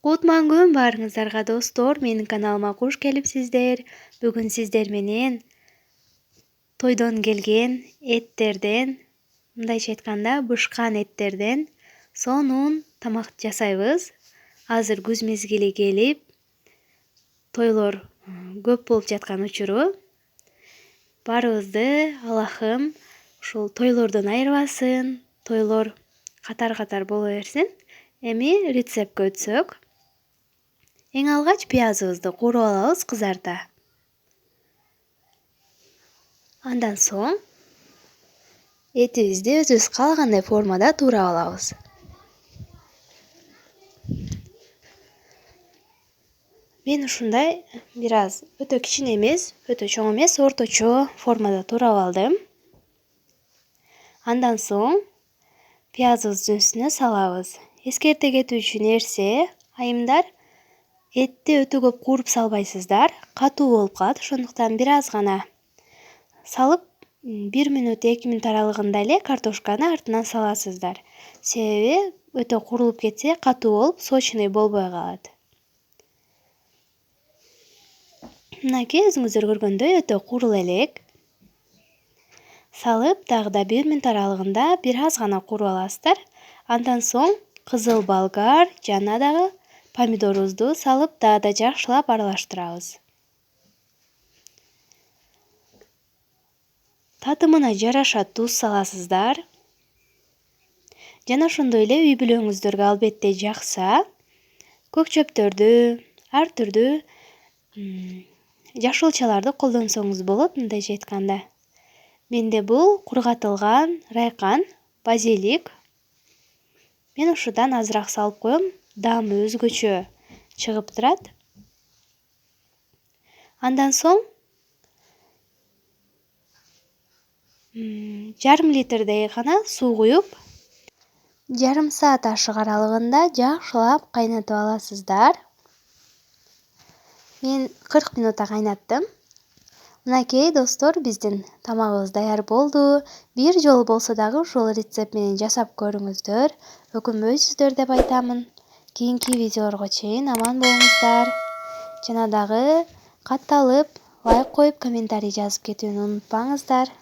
Кутман күн баарыңыздарга достор, менин каналыма куш келипсиздер. Бүгүн сиздер менен тойдон келген эттерден, мындайча айтканда бышкан эттерден сонун тамак жасайбыз. Азыр күз мезгили келип, тойлор көп болуп жаткан учуру. Баарыбызды Аллахым ушул тойлордон айырбасын, тойлор катар-катар боло берсин. Эми рецептке өтсөк. Эң алгач пиязыбызды кууруп алабыз кызарта. Андан соң этибизди өзүбүз каалагандай формада туурап алабыз. Мен ушундай бир аз өтө кичине эмес, өтө чоң эмес, орточо формада туурап алдым. Андан соң пиязыбыздын үстүнө салабыз. Эскерте кетүүчү нерсе, айымдар этти өтө көп кууруп салбайсыздар, катуу болуп калат. Ошондуктан бир аз гана салып, 1 мүнөт 2 мүнөт аралыгында эле картошканы артынан саласыздар. Себеби өтө куурулуп кетсе, катуу болуп, сочный болбой калат. Мынакей өзүңүздөр көргөндөй өтө курул элек. Салып, дагы да 1 мүнөт аралыгында бир аз гана кууруп аласыздар. Андан соң кызыл болгар жана дагы помидорубузду салып, дагы да жакшылап аралаштырабыз. Татымына жараша туз саласыздар. Жана ошондой эле үй бүлөңүздөргө албетте жакса, көк чөптөрдү, ар түрдүү жашылчаларды колдонсоңуз болот, мындайча айтканда. Менде бул кургатылган райкан, базилик. Мен ушудан азыраак салып коем, даамы өзгөчө чыгып турат. Андан соң жарым литрдей гана суу куюп, жарым саат ашык аралыгында жакшылап кайнатып аласыздар. Мен 40 минутта кайнаттым. Мынакей достор, биздин тамагыбыз даяр болду. Бир жолу болсо дагы ушул рецепт менен жасап көрүңүздөр. Өкүнбөйсүздөр деп айтамын. Кийинки видеолорго чейин аман болуңуздар. Жана дагы катталып, лайк коюп, комментарий жазып кетүүнү унутпаңыздар.